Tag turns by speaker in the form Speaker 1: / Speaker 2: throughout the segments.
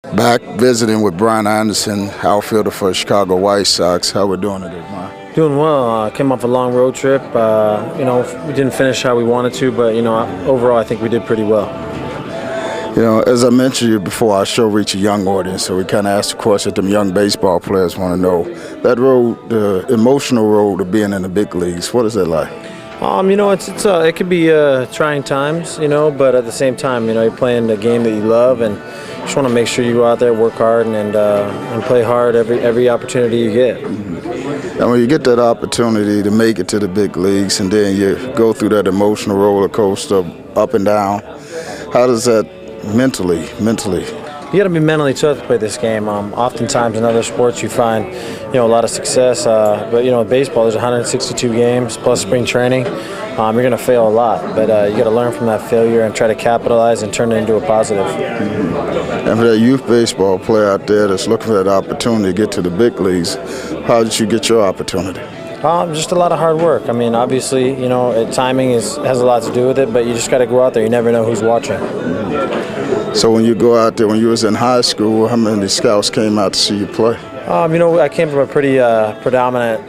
Speaker 1: Back visiting with Brian Anderson, outfielder for Chicago White Sox. How we doing today, Brian?
Speaker 2: Doing well. Came off a long road trip. We didn't finish how we wanted to, but overall, I think we did pretty well.
Speaker 1: As I mentioned you before, our show reached a young audience, so we kind of asked the question that them young baseball players want to know. That road, the emotional road of being in the big leagues, what is that like?
Speaker 2: It could be trying times, but at the same time, you're playing the game that you love, and you just want to make sure you go out there, work hard, and play hard every opportunity you get.
Speaker 1: And when you get that opportunity to make it to the big leagues, and then you go through that emotional roller coaster up and down, how does that mentally?
Speaker 2: You got to be mentally tough to play this game. Oftentimes in other sports you find, a lot of success, but baseball there's 162 games plus spring training. You're going to fail a lot, but you got to learn from that failure and try to capitalize and turn it into a positive.
Speaker 1: And for that youth baseball player out there that's looking for that opportunity to get to the big leagues, how did you get your opportunity?
Speaker 2: Just a lot of hard work. Obviously, timing has a lot to do with it, but you just got to go out there. You never know who's watching.
Speaker 1: So when you go out there, when you was in high school, how many scouts came out to see you play?
Speaker 2: I came from a pretty predominant,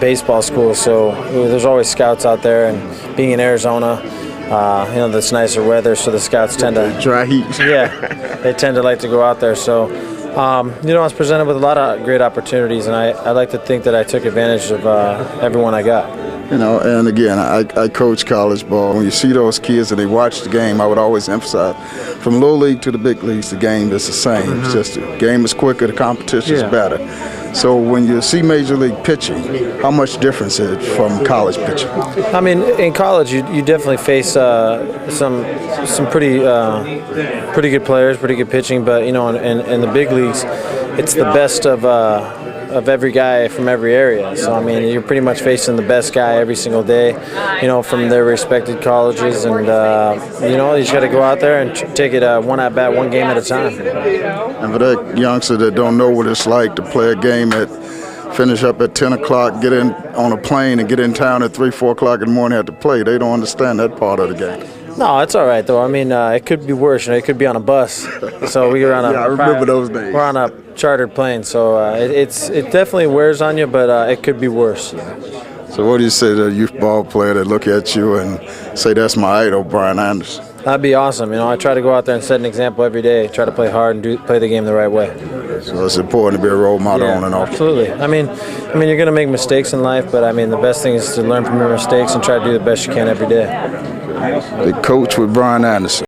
Speaker 2: baseball school, so there's always scouts out there. And being in Arizona, that's nicer weather, so the scouts tend to
Speaker 1: dry heat.
Speaker 2: Yeah, they tend to like to go out there. So, I was presented with a lot of great opportunities, and I like to think that I took advantage of everyone I got.
Speaker 1: And again, I coach college ball. When you see those kids and they watch the game, I would always emphasize, from little league to the big leagues, the game is the same. Mm-hmm. It's just the game is quicker, the competition is better. So when you see major league pitching, how much difference is it from college pitching?
Speaker 2: In college, you definitely face some pretty good players, pretty good pitching. But in the big leagues, it's the best of every guy from every area. So you're pretty much facing the best guy every single day, from their respected colleges, and you just got to go out there and take it one at bat, one game at a time.
Speaker 1: And for that youngster that don't know what it's like to play a game finish up at 10 o'clock, get in on a plane and get in town at 3, 4 o'clock in the morning have to play, they don't understand that part of the game.
Speaker 2: No, it's all right though. It could be worse. It could be on a bus. So we were on
Speaker 1: I remember those days.
Speaker 2: We're on a chartered plane, so it definitely wears on you, but it could be worse.
Speaker 1: So what do you say to a youth ball player that look at you and say, "That's my idol, Brian Anderson"?
Speaker 2: That'd be awesome. I try to go out there and set an example every day. Try to play hard and play the game the right way.
Speaker 1: So it's important to be a role model on and off.
Speaker 2: Absolutely. You're going to make mistakes in life, but the best thing is to learn from your mistakes and try to do the best you can every day.
Speaker 1: The coach with Brian Anderson.